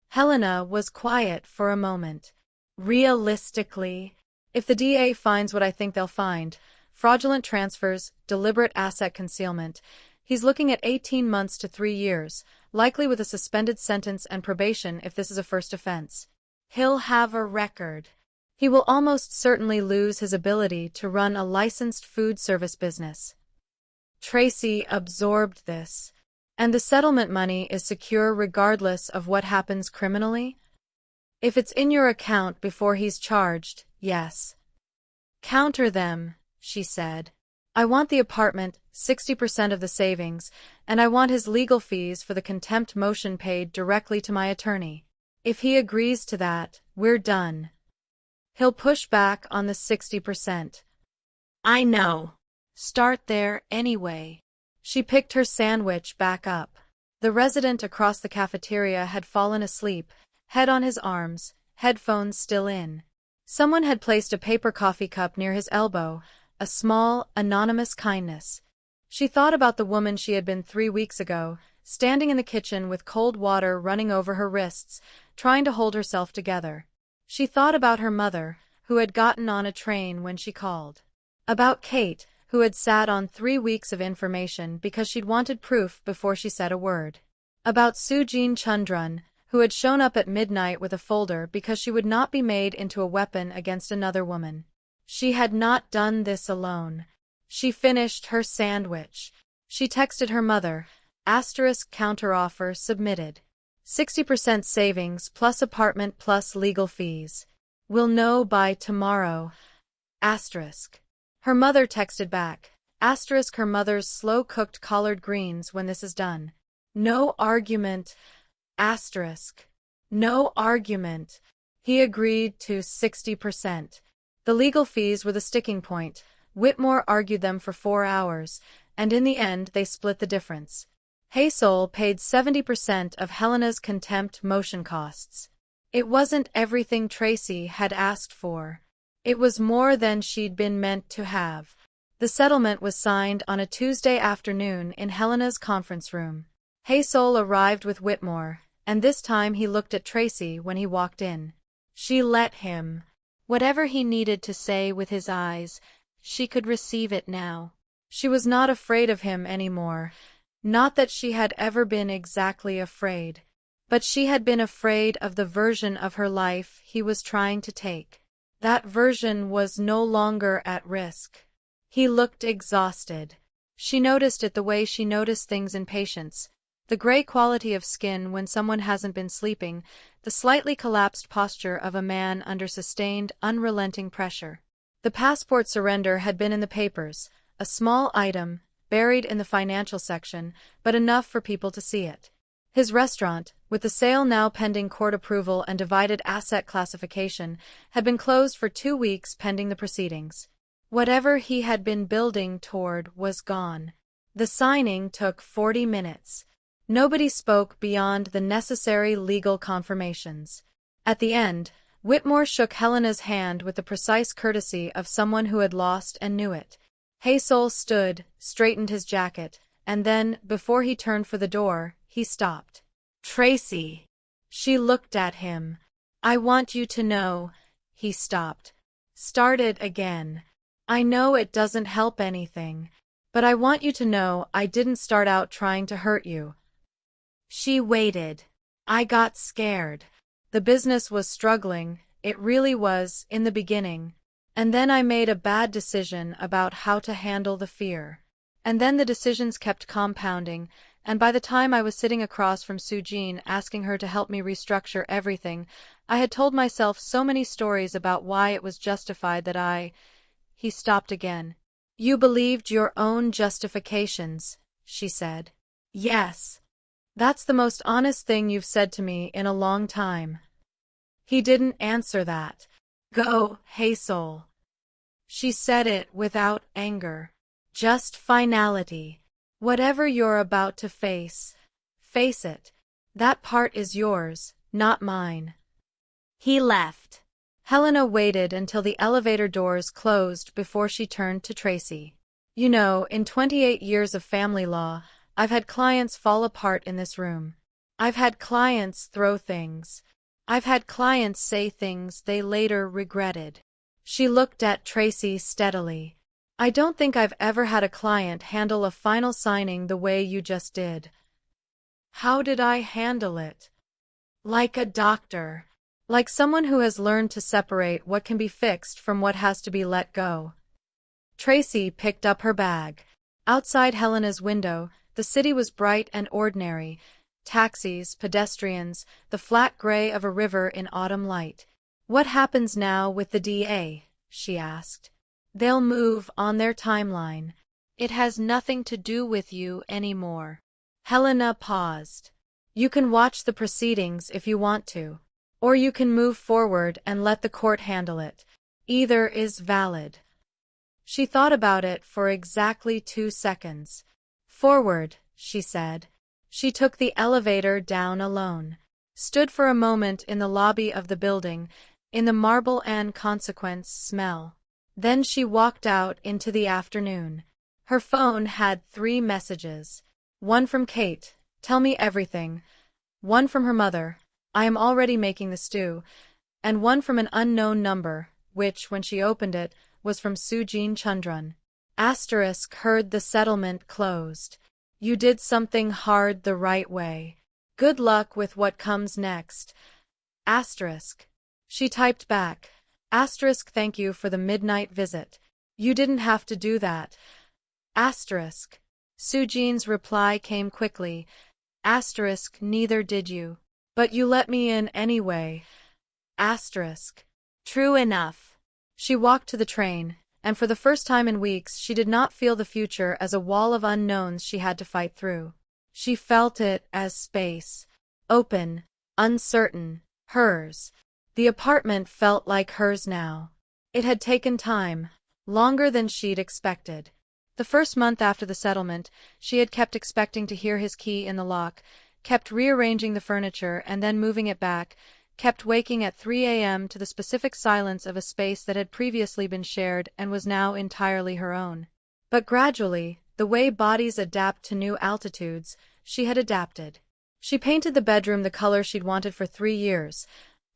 Helena was quiet for a moment. Realistically, if the DA finds what I think they'll find, fraudulent transfers, deliberate asset concealment, he's looking at 18 months to 3 years, likely with a suspended sentence and probation if this is a first offense. He'll have a record. He will almost certainly lose his ability to run a licensed food service business. Tracy absorbed this. And the settlement money is secure regardless of what happens criminally? If it's in your account before he's charged, yes. Counter them, she said. I want the apartment, 60% of the savings, and I want his legal fees for the contempt motion paid directly to my attorney. If he agrees to that, we're done. He'll push back on the 60%. I know. Start there anyway. She picked her sandwich back up. The resident across the cafeteria had fallen asleep, head on his arms, headphones still in. Someone had placed a paper coffee cup near his elbow, a small, anonymous kindness. She thought about the woman she had been 3 weeks ago, standing in the kitchen with cold water running over her wrists, trying to hold herself together. She thought about her mother, who had gotten on a train when she called. About Kate, who had sat on 3 weeks of information because she'd wanted proof before she said a word. About Sujin Chundran, who had shown up at midnight with a folder because she would not be made into a weapon against another woman. She had not done this alone. She finished her sandwich. She texted her mother, *counteroffer submitted. 60% savings plus apartment plus legal fees. We'll know by tomorrow. Her mother texted back, her mother's slow-cooked collard greens when this is done. No argument. No argument. He agreed to 60%. The legal fees were the sticking point. Whitmore argued them for 4 hours, and in the end they split the difference. Hazel paid 70% of Helena's contempt motion costs. It wasn't everything Tracy had asked for. It was more than she'd been meant to have. The settlement was signed on a Tuesday afternoon in Helena's conference room. Hazel arrived with Whitmore, and this time he looked at Tracy when he walked in. She let him. Whatever he needed to say with his eyes, she could receive it now. She was not afraid of him anymore. Not that she had ever been exactly afraid. But she had been afraid of the version of her life he was trying to take. That version was no longer at risk. He looked exhausted. She noticed it the way she noticed things in patients. The gray quality of skin when someone hasn't been sleeping, the slightly collapsed posture of a man under sustained, unrelenting pressure. The passport surrender had been in the papers, a small item, buried in the financial section, but enough for people to see it. His restaurant, with the sale now pending court approval and divided asset classification, had been closed for 2 weeks pending the proceedings. Whatever he had been building toward was gone. The signing took 40 minutes. Nobody spoke beyond the necessary legal confirmations. At the end, Whitmore shook Helena's hand with the precise courtesy of someone who had lost and knew it. Hazel stood, straightened his jacket, and then, before he turned for the door, he stopped. Tracy. She looked at him. I want you to know. He stopped. Started again. I know it doesn't help anything, but I want you to know I didn't start out trying to hurt you. She waited. I got scared. The business was struggling, it really was, in the beginning. And then I made a bad decision about how to handle the fear. And then the decisions kept compounding, and by the time I was sitting across from Sujin asking her to help me restructure everything, I had told myself so many stories about why it was justified that He stopped again. You believed your own justifications, she said. Yes. That's the most honest thing you've said to me in a long time. He didn't answer that. Go, Hazel. She said it without anger. Just finality. Whatever you're about to face it. That part is yours, not mine. He left. Helena waited until the elevator doors closed before she turned to Tracy. You know, in 28 years of family law, I've had clients fall apart in this room. I've had clients throw things. I've had clients say things they later regretted. She looked at Tracy steadily. I don't think I've ever had a client handle a final signing the way you just did. How did I handle it? Like a doctor. Like someone who has learned to separate what can be fixed from what has to be let go. Tracy picked up her bag. Outside Helena's window, the city was bright and ordinary. Taxis, pedestrians, the flat gray of a river in autumn light. What happens now with the DA? She asked. They'll move on their timeline. It has nothing to do with you anymore. Helena paused. You can watch the proceedings if you want to. Or you can move forward and let the court handle it. Either is valid. She thought about it for exactly 2 seconds. Forward, she said. She took the elevator down alone. Stood for a moment in the lobby of the building, in the marble and consequence smell. Then she walked out into the afternoon. Her phone had 3 messages. One from Kate, tell me everything. One from her mother, I am already making the stew. And one from an unknown number, which, when she opened it, was from Sujin Chundran. Asterisk heard the settlement closed. You did something hard the right way. Good luck with what comes next. Asterisk. She typed back. Asterisk thank you for the midnight visit. You didn't have to do that. Asterisk. Sujin's reply came quickly. Asterisk neither did you. But you let me in anyway. Asterisk. True enough. She walked to the train, and for the first time in weeks she did not feel the future as a wall of unknowns she had to fight through. She felt it as space. Open, uncertain, hers. The apartment felt like hers now. It had taken time, longer than she'd expected. The first month after the settlement, she had kept expecting to hear his key in the lock, kept rearranging the furniture and then moving it back, kept waking at 3 a.m. to the specific silence of a space that had previously been shared and was now entirely her own. But gradually, the way bodies adapt to new altitudes, she had adapted. She painted the bedroom the color she'd wanted for 3 years,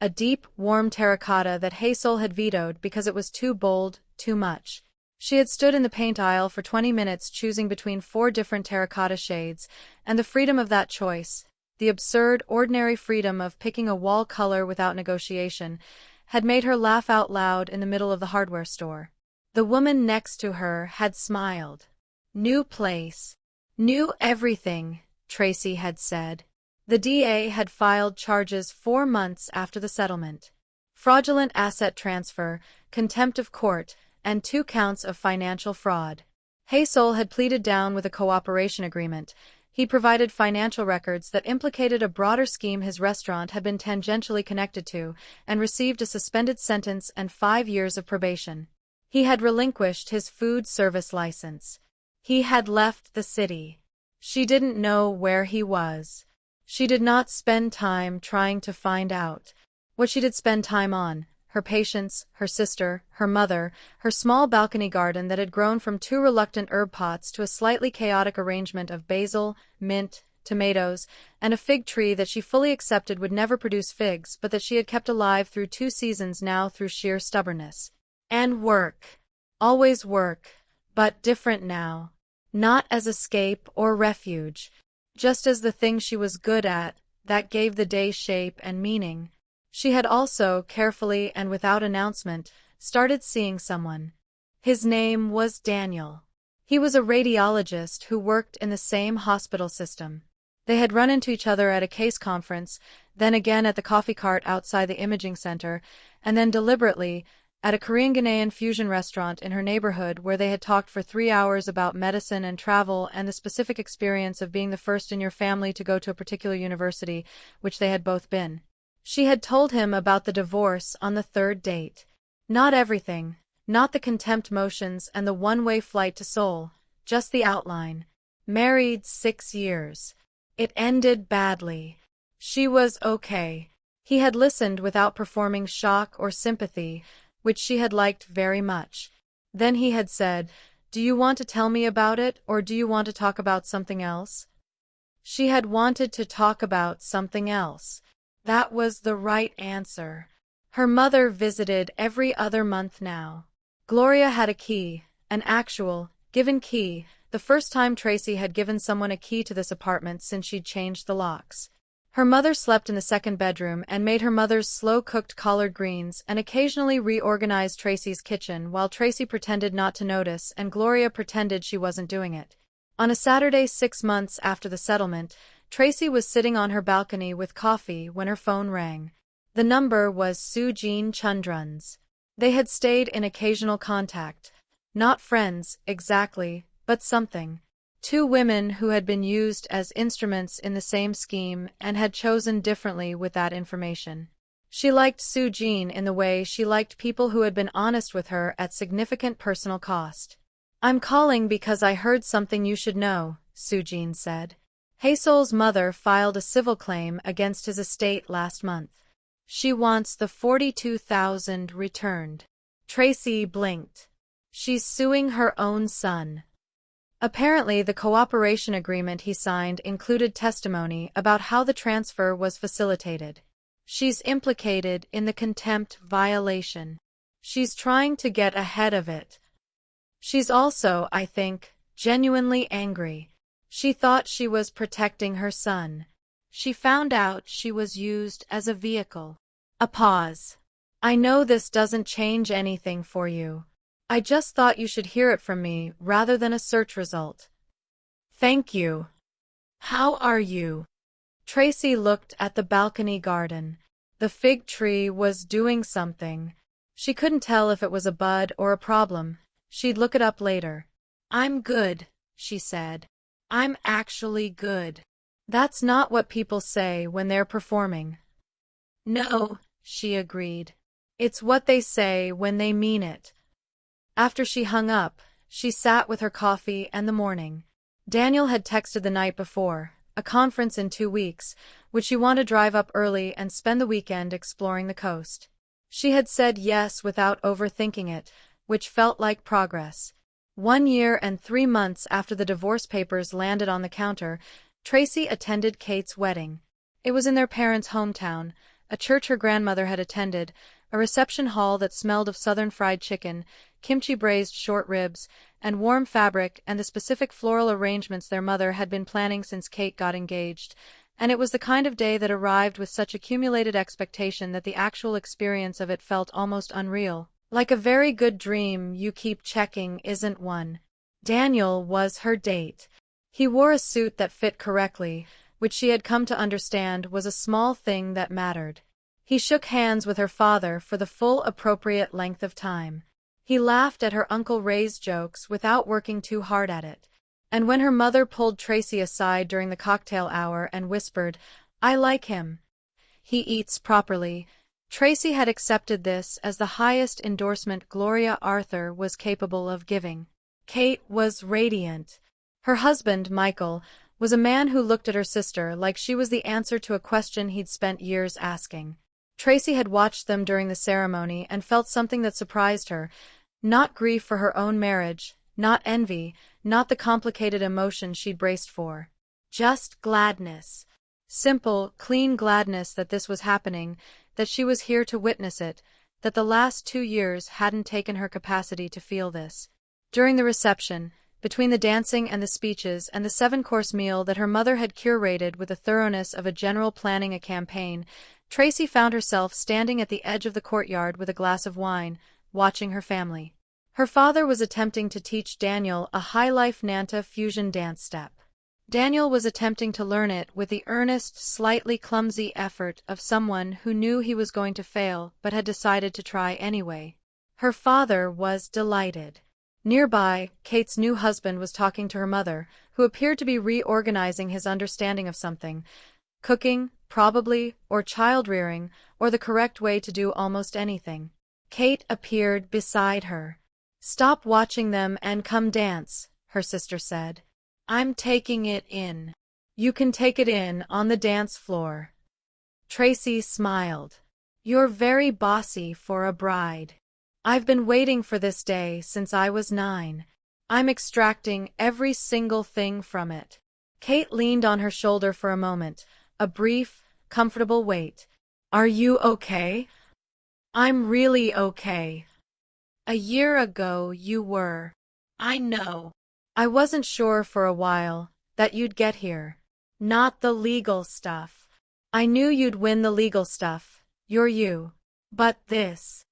a deep, warm terracotta that Hazel had vetoed because it was too bold, too much. She had stood in the paint aisle for 20 minutes choosing between 4 different terracotta shades, and the freedom of that choice, the absurd, ordinary freedom of picking a wall color without negotiation, had made her laugh out loud in the middle of the hardware store. The woman next to her had smiled. New place. New everything, Tracy had said. The DA had filed charges 4 months after the settlement. Fraudulent asset transfer, contempt of court, and 2 counts of financial fraud. Hazel had pleaded down with a cooperation agreement. He provided financial records that implicated a broader scheme his restaurant had been tangentially connected to, and received a suspended sentence and 5 years of probation. He had relinquished his food service license. He had left the city. She didn't know where he was. She did not spend time trying to find out. What she did spend time on, her patients, her sister, her mother, her small balcony garden that had grown from 2 reluctant herb pots to a slightly chaotic arrangement of basil, mint, tomatoes, and a fig tree that she fully accepted would never produce figs but that she had kept alive through 2 seasons now through sheer stubbornness. And work. Always work, but different now. Not as escape or refuge, just as the thing she was good at, that gave the day shape and meaning. She had also, carefully and without announcement, started seeing someone. His name was Daniel. He was a radiologist who worked in the same hospital system. They had run into each other at a case conference, then again at the coffee cart outside the imaging center, and then deliberately, at a Korean-Ghanaian fusion restaurant in her neighborhood where they had talked for 3 hours about medicine and travel and the specific experience of being the first in your family to go to a particular university, which they had both been. She had told him about the divorce on the 3rd date. Not everything, not the contempt motions and the one-way flight to Seoul, just the outline. Married 6 years. It ended badly. She was okay. He had listened without performing shock or sympathy, which she had liked very much. Then he had said, "Do you want to tell me about it, or do you want to talk about something else?" She had wanted to talk about something else. That was the right answer. Her mother visited every other month now. Gloria had a key, an actual, given key, the first time Tracy had given someone a key to this apartment since she'd changed the locks. Her mother slept in the second bedroom and made her mother's slow-cooked collard greens and occasionally reorganized Tracy's kitchen while Tracy pretended not to notice and Gloria pretended she wasn't doing it. On a Saturday 6 months after the settlement, Tracy was sitting on her balcony with coffee when her phone rang. The number was Sujin Chundran's. They had stayed in occasional contact. Not friends, exactly, but something. Two women who had been used as instruments in the same scheme and had chosen differently with that information. She liked Sujin in the way she liked people who had been honest with her at significant personal cost. "I'm calling because I heard something you should know," Sujin said. Hasol's mother filed a civil claim against his estate last month. She wants the $42,000 returned. Tracy blinked. She's suing her own son. Apparently, the cooperation agreement he signed included testimony about how the transfer was facilitated. She's implicated in the contempt violation. She's trying to get ahead of it. She's also, I think, genuinely angry. She thought she was protecting her son. She found out she was used as a vehicle. A pause. "I know this doesn't change anything for you. I just thought you should hear it from me rather than a search result." "Thank you. How are you?" Tracy looked at the balcony garden. The fig tree was doing something. She couldn't tell if it was a bud or a problem. She'd look it up later. "I'm good," she said. "I'm actually good." That's not what people say when they're performing. "No," she agreed. "It's what they say when they mean it." After she hung up, she sat with her coffee and the morning. Daniel had texted the night before, a conference in 2 weeks, would she want to drive up early and spend the weekend exploring the coast? She had said yes without overthinking it, which felt like progress. 1 year and 3 months after the divorce papers landed on the counter, Tracy attended Kate's wedding. It was in their parents' hometown, a church her grandmother had attended, a reception hall that smelled of southern fried chicken, kimchi braised short ribs, and warm fabric and the specific floral arrangements their mother had been planning since Kate got engaged, and it was the kind of day that arrived with such accumulated expectation that the actual experience of it felt almost unreal. Like a very good dream you keep checking isn't one. Daniel was her date. He wore a suit that fit correctly, which she had come to understand was a small thing that mattered. He shook hands with her father for the full appropriate length of time. He laughed at her Uncle Ray's jokes without working too hard at it. And when her mother pulled Tracy aside during the cocktail hour and whispered, "I like him. He eats properly," Tracy had accepted this as the highest endorsement Gloria Arthur was capable of giving. Kate was radiant. Her husband, Michael, was a man who looked at her sister like she was the answer to a question he'd spent years asking. Tracy had watched them during the ceremony and felt something that surprised her. Not grief for her own marriage, not envy, not the complicated emotion she'd braced for. Just gladness. Simple, clean gladness that this was happening, that she was here to witness it, that the last 2 years hadn't taken her capacity to feel this. During the reception, between the dancing and the speeches and the 7-course meal that her mother had curated with the thoroughness of a general planning a campaign, Tracy found herself standing at the edge of the courtyard with a glass of wine, watching her family. Her father was attempting to teach Daniel a high-life Nanta fusion dance step. Daniel was attempting to learn it with the earnest, slightly clumsy effort of someone who knew he was going to fail but had decided to try anyway. Her father was delighted. Nearby, Kate's new husband was talking to her mother, who appeared to be reorganizing his understanding of something. Cooking, probably, or child-rearing, or the correct way to do almost anything. Kate appeared beside her. "Stop watching them and come dance," her sister said. "I'm taking it in." "You can take it in on the dance floor." Tracy smiled. "You're very bossy for a bride. I've been waiting for this day since I was 9. I'm extracting every single thing from it." Kate leaned on her shoulder for a moment, a brief, comfortable wait. Are you okay? I'm really okay. A year ago you were. I know. I wasn't sure for a while that you'd get here. Not the legal stuff. I knew you'd win the legal stuff. You're you. But this.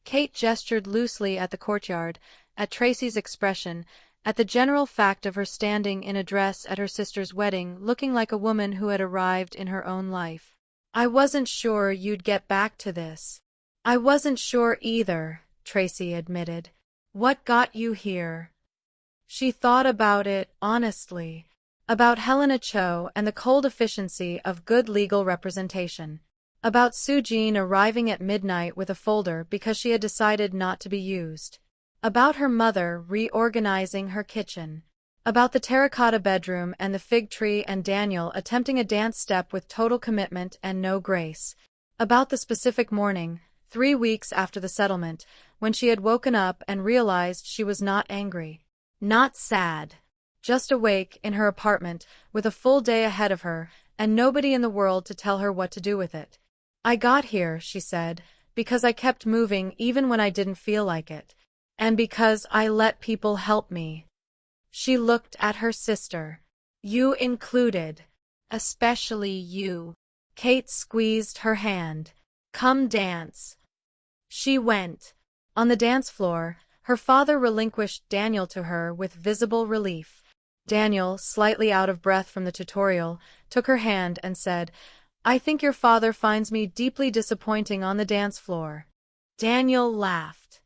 Kate gestured loosely at the courtyard, at Tracy's expression, at the general fact of her standing in a dress at her sister's wedding, looking like a woman who had arrived in her own life. I wasn't sure you'd get back to this. I wasn't sure either, Tracy admitted. What got you here? She thought about it honestly, about Helena Cho and the cold efficiency of good legal representation, about Sujin arriving at midnight with a folder because she had decided not to be used, about her mother reorganizing her kitchen, about the terracotta bedroom and the fig tree and Daniel attempting a dance step with total commitment and no grace, about the specific morning, 3 weeks after the settlement, when she had woken up and realized she was not angry. Not sad. Just awake in her apartment with a full day ahead of her and nobody in the world to tell her what to do with it. I got here, she said, because I kept moving even when I didn't feel like it. And because I let people help me. She looked at her sister. You included. Especially you. Kate squeezed her hand. Come dance. She went. On the dance floor, her father relinquished Daniel to her with visible relief. Daniel, slightly out of breath from the tutorial, took her hand and said, I think your father finds me deeply disappointing on the dance floor. Daniel laughed.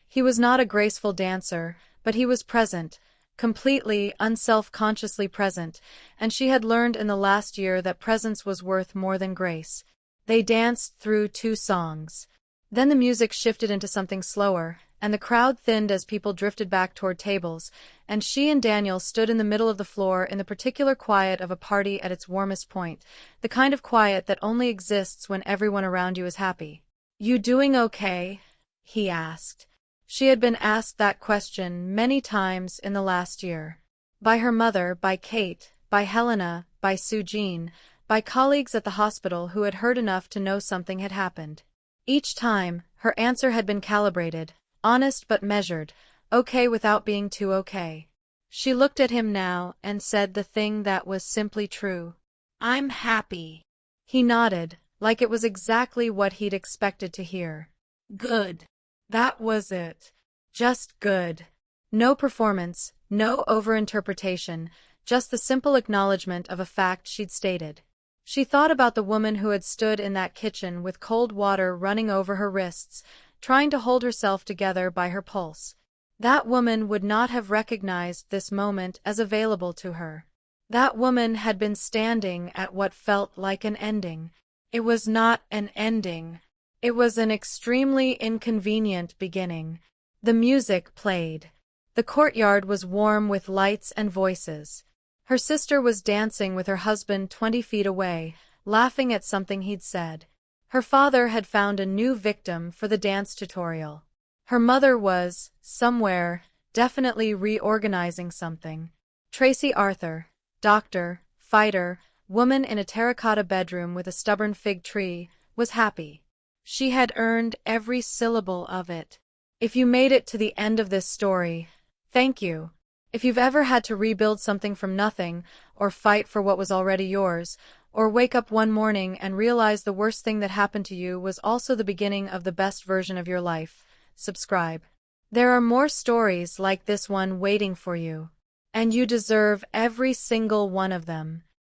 He was not a graceful dancer, but he was present, completely, unself-consciously present, and she had learned in the last year that presence was worth more than grace. They danced through 2 songs. Then the music shifted into something slower, and the crowd thinned as people drifted back toward tables, and she and Daniel stood in the middle of the floor in the particular quiet of a party at its warmest point, the kind of quiet that only exists when everyone around you is happy. You doing okay? He asked. She had been asked that question many times in the last year. By her mother, by Kate, by Helena, by Sujin, by colleagues at the hospital who had heard enough to know something had happened. Each time, her answer had been calibrated, honest but measured, okay without being too okay. She looked at him now and said the thing that was simply true. I'm happy. He nodded, like it was exactly what he'd expected to hear. Good. That was it. Just good. No performance, no overinterpretation, just the simple acknowledgement of a fact she'd stated. She thought about the woman who had stood in that kitchen with cold water running over her wrists, trying to hold herself together by her pulse. That woman would not have recognized this moment as available to her. That woman had been standing at what felt like an ending. It was not an ending. It was an extremely inconvenient beginning. The music played. The courtyard was warm with lights and voices. Her sister was dancing with her husband 20 feet away, laughing at something he'd said. Her father had found a new victim for the dance tutorial. Her mother was, somewhere, definitely reorganizing something. Tracy Arthur, doctor, fighter, woman in a terracotta bedroom with a stubborn fig tree, was happy. She had earned every syllable of it. If you made it to the end of this story, thank you. If you've ever had to rebuild something from nothing, or fight for what was already yours, or wake up one morning and realize the worst thing that happened to you was also the beginning of the best version of your life, subscribe. There are more stories like this one waiting for you. And you deserve every single one of them.